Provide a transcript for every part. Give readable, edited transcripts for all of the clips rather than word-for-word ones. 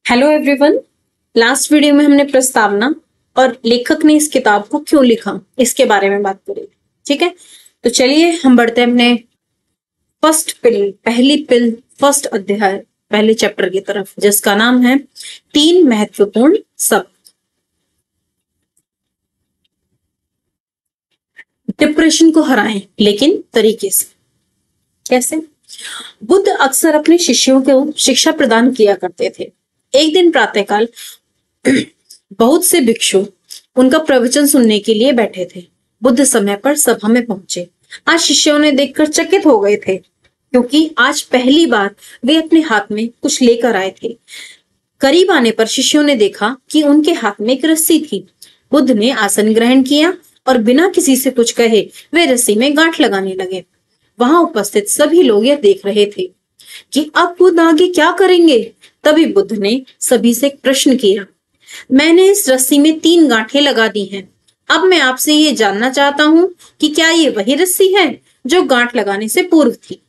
Hello everyone. Last video में हमने प्रस्तावना और लेखक ने इस किताब को क्यों लिखा इसके बारे में बात करी। ठीक है, तो चलिए हम बढ़ते हैं अपने पहली पिल फर्स्ट अध्याय पहले चैप्टर की तरफ, जिसका नाम है 3 महत्वपूर्ण शब्द। डिप्रेशन को हराएं, लेकिन तरीके से। कैसे? बुद्ध अक्सर अपने शिष्यों को शिक्षा प्रदान किया करते थे। एक दिन प्रातःकाल बहुत से भिक्षु उनका प्रवचन सुनने के लिए बैठे थे। बुद्ध समय पर सभा में पहुंचे। आज शिष्यों ने देखकर चकित हो गए थे, क्योंकि आज पहली बार वे अपने हाथ में कुछ लेकर आए थे। करीब आने पर शिष्यों ने देखा कि उनके हाथ में एक रस्सी थी। बुद्ध ने आसन ग्रहण किया और बिना किसी से कुछ कहे वे रस्सी में गांठ लगाने लगे। वहां उपस्थित सभी लोग यह देख रहे थे कि अब बुद्ध आगे क्या करेंगे। तभी बुद्ध ने सभी से एक प्रश्न किया। मैंने इस रस्सी में 3 गांठें लगा दी हैं। अब मैं आपसे ये जानना चाहता हूं कि क्या ये वही रस्सी है जो गांठ लगाने से पूर्व थी।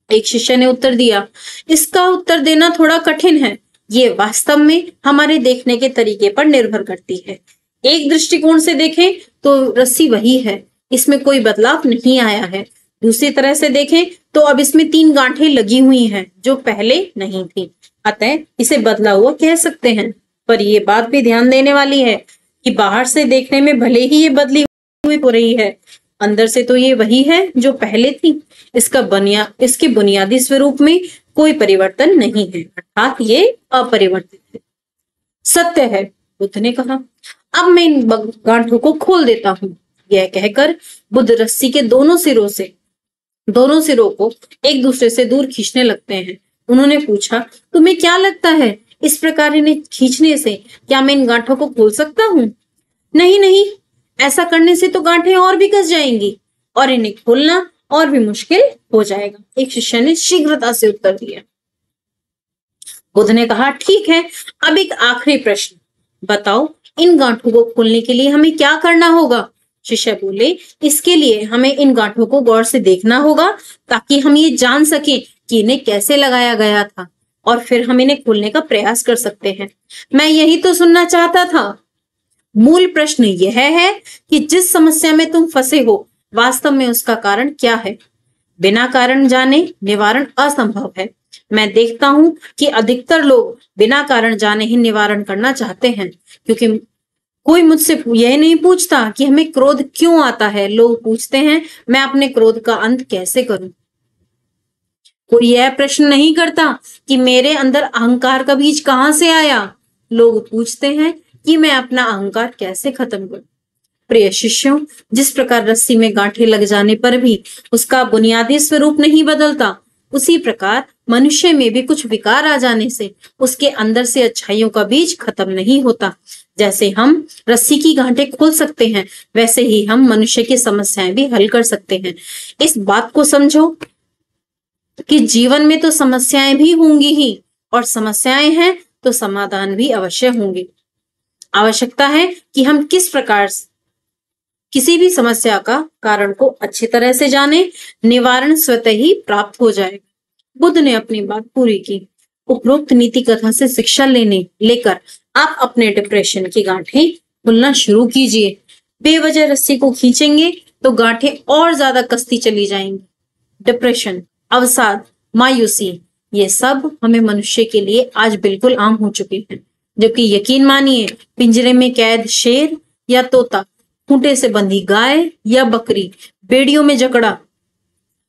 एक शिष्य ने उत्तर दिया, इसका उत्तर देना थोड़ा कठिन है। ये वास्तव में हमारे देखने के तरीके पर निर्भर करती है। एक दृष्टिकोण से देखें तो रस्सी वही है, इसमें कोई बदलाव नहीं आया है। दूसरी तरह से देखें तो अब इसमें 3 गांठें लगी हुई हैं जो पहले नहीं थी, अतः इसे बदला हुआ कह सकते हैं। पर यह बात भी ध्यान देने वाली है कि बाहर से देखने में भले ही ये बदली हुई हो रही है, अंदर से तो ये वही है जो पहले थी। इसके बुनियादी स्वरूप में कोई परिवर्तन नहीं है, अर्थात ये अपरिवर्तित है। सत्य है, बुद्ध ने कहा। अब मैं इन गांठों को खोल देता हूं। यह कहकर बुद्ध रस्सी के दोनों सिरों को एक दूसरे से दूर खींचने लगते हैं। उन्होंने पूछा, तुम्हें क्या लगता है, इस प्रकार इन्हें खींचने से क्या मैं इन गांठों को खोल सकता हूं? नहीं, ऐसा करने से तो गांठें और भी कस जाएंगी और इन्हें खोलना और भी मुश्किल हो जाएगा। एक शिष्य ने शीघ्रता से उत्तर दिया। बुद्ध ने कहा, ठीक है, अब एक आखिरी प्रश्न बताओ, इन गांठों को खोलने के लिए हमें क्या करना होगा? शिष्य बोले, इसके लिए हमें इन गांठों को गौर से देखना होगा ताकि हम ये जान सकें कि इन्हें कैसे लगाया गया था, और फिर हम इन्हें खोलने का प्रयास कर सकते हैं। मैं यही तो सुनना चाहता था। मूल प्रश्न यह है कि जिस समस्या में तुम फंसे हो, वास्तव में उसका कारण क्या है? बिना कारण जाने निवारण असंभव है। मैं देखता हूं कि अधिकतर लोग बिना कारण जाने ही निवारण करना चाहते हैं, क्योंकि कोई मुझसे यह नहीं पूछता कि हमें क्रोध क्यों आता है। लोग पूछते हैं, मैं अपने क्रोध का अंत कैसे करूं। कोई यह प्रश्न नहीं करता कि मेरे अंदर अहंकार का बीज कहां से आया। लोग पूछते हैं कि मैं अपना अहंकार कैसे खत्म करूं। प्रिय शिष्यों, जिस प्रकार रस्सी में गांठें लग जाने पर भी उसका बुनियादी स्वरूप नहीं बदलता, उसी प्रकार मनुष्य में भी कुछ विकार आ जाने से उसके अंदर से अच्छाइयों का बीज खत्म नहीं होता। जैसे हम रस्सी की गांठें खोल सकते हैं, वैसे ही हम मनुष्य की समस्याएं भी हल कर सकते हैं। इस बात को समझो कि जीवन में तो समस्याएं भी होंगी ही, और समस्याएं हैं तो समाधान भी अवश्य होंगे। आवश्यकता है कि हम किस प्रकार किसी भी समस्या का कारण को अच्छी तरह से जाने, निवारण स्वतः ही प्राप्त हो जाएगा। बुद्ध ने अपनी बात पूरी की। उपरोक्त नीति कथा से शिक्षा लेकर आप अपने डिप्रेशन की गांठें खोलना शुरू कीजिए। बेवजह रस्सी को खींचेंगे तो गांठें और ज्यादा कसती चली जाएंगी। डिप्रेशन, अवसाद, मायूसी, ये सब हमें मनुष्य के लिए आज बिल्कुल आम हो चुके हैं। जबकि यकीन मानिए, पिंजरे में कैद शेर या तोता, खूंटे से बंधी गाय या बकरी, बेड़ियों में जकड़ा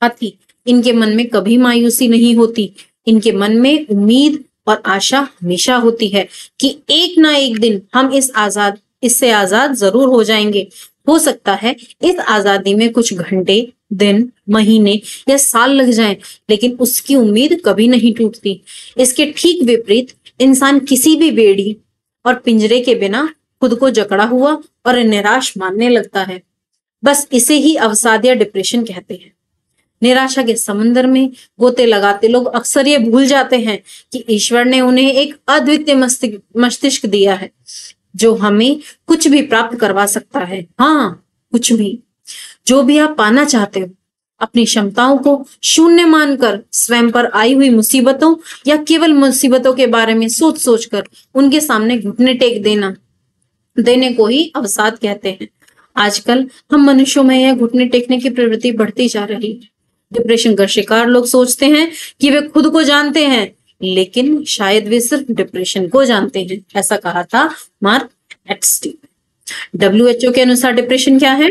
हाथी, इनके मन में कभी मायूसी नहीं होती। इनके मन में उम्मीद और आशा हमेशा होती है कि एक ना एक दिन हम इससे आजाद जरूर हो जाएंगे। हो सकता है इस आजादी में कुछ घंटे, दिन, महीने या साल लग जाएं, लेकिन उसकी उम्मीद कभी नहीं टूटती। इसके ठीक विपरीत इंसान किसी भी बेड़ी और पिंजरे के बिना खुद को जकड़ा हुआ और निराश मानने लगता है। बस इसे ही अवसाद या डिप्रेशन कहते हैं। निराशा के समुद्र में गोते लगाते लोग अक्सर ये भूल जाते हैं कि ईश्वर ने उन्हें एक अद्वितीय मस्तिष्क दिया है जो हमें कुछ भी प्राप्त करवा सकता है। हाँ, कुछ भी, जो भी आप पाना चाहते हो अपनी क्षमताओं को शून्य मानकर स्वयं पर आई हुई मुसीबतों या केवल मुसीबतों के बारे में सोच सोचकर उनके सामने घुटने टेक देने को ही अवसाद कहते हैं। आजकल हम मनुष्यों में यह घुटने टेकने की प्रवृत्ति बढ़ती जा रही है। डिप्रेशन का शिकार लोग सोचते हैं कि वे खुद को जानते हैं, लेकिन शायद वे सिर्फ डिप्रेशन को जानते हैं। ऐसा कहा था मार्क एप्स्टीन। WHO के अनुसार डिप्रेशन क्या है?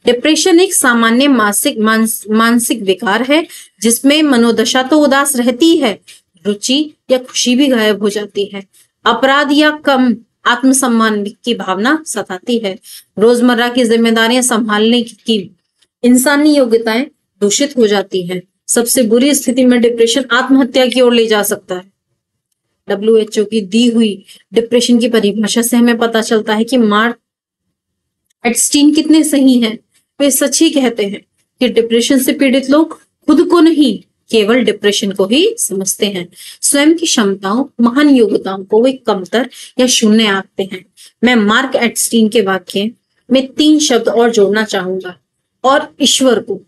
डिप्रेशन एक सामान्य मानसिक विकार है जिसमें मनोदशा तो उदास रहती है, रुचि या खुशी भी गायब हो जाती है, अपराध या कम आत्मसम्मान की भावना सताती है, रोजमर्रा की जिम्मेदारियां संभालने की इंसानी योग्यताएं दूषित हो जाती है। सबसे बुरी स्थिति में डिप्रेशन आत्महत्या की ओर ले जा सकता है। WHO की दी हुई डिप्रेशन की परिभाषा से हमें पता चलता है कि मार्क एप्स्टीन कितने सही हैं। वे सच ही कहते हैं कि डिप्रेशन से पीड़ित लोग खुद को नहीं, केवल डिप्रेशन को ही समझते हैं। स्वयं की क्षमताओं, महान योग्यताओं को वे कमतर या शून्य आंकते हैं। मैं मार्क एप्स्टीन के वाक्य में 3 शब्द और जोड़ना चाहूंगा, और ईश्वर को।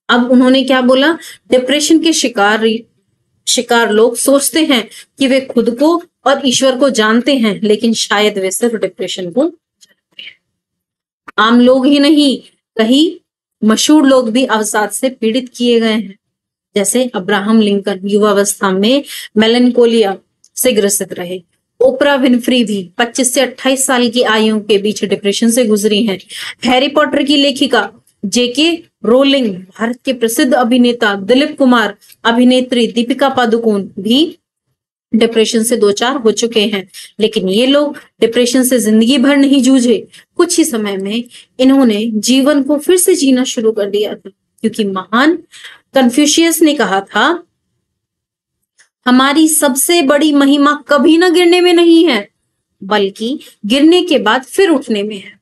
अब उन्होंने क्या बोला? डिप्रेशन के शिकार लोग सोचते हैं कि वे खुद को और ईश्वर को जानते हैं, लेकिन शायद वे सिर्फ डिप्रेशन को जानते हैं। आम लोग ही नहीं, कई मशहूर लोग भी अवसाद से पीड़ित किए गए हैं। जैसे अब्राहम लिंकन युवावस्था में मेलनकोलिया से ग्रसित रहे। ओपरा विनफ्री भी 25 से 28 साल की आयु के बीच डिप्रेशन से गुजरी हैं। हैरी पॉटर की लेखिका जेके रोलिंग, भारत के प्रसिद्ध अभिनेता दिलीप कुमार, अभिनेत्री दीपिका पादुकोण भी डिप्रेशन से 2-4 हो चुके हैं, लेकिन ये लोग डिप्रेशन से जिंदगी भर नहीं जूझे। कुछ ही समय में इन्होंने जीवन को फिर से जीना शुरू कर दिया था, क्योंकि महान कन्फ्यूशियस ने कहा था, हमारी सबसे बड़ी महिमा कभी ना गिरने में नहीं है, बल्कि गिरने के बाद फिर उठने में है।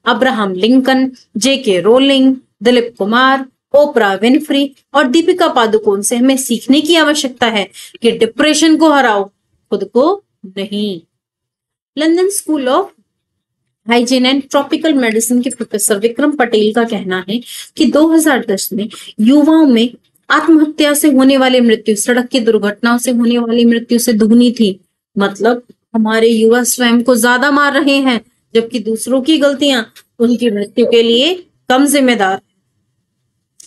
Abraham Lincoln, JK Rowling, Dilip Kumar, Oprah Winfrey और दीपिका पादुकोण से हमें सीखने की आवश्यकता है कि डिप्रेशन को हराओ, खुद को नहीं। London school of hygiene and tropical medicine के प्रोफेसर विक्रम पटेल का कहना है कि 2010 में युवाओं में आत्महत्या से होने वाली मृत्यु सड़क की दुर्घटनाओं से होने वाली मृत्यु से दुगनी थी। मतलब हमारे युवा स्वयं को ज्यादा मार रहे हैं, जबकि दूसरों की गलतियां उनकी मृत्यु के लिए कम जिम्मेदार।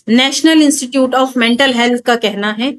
National institute of mental health का कहना है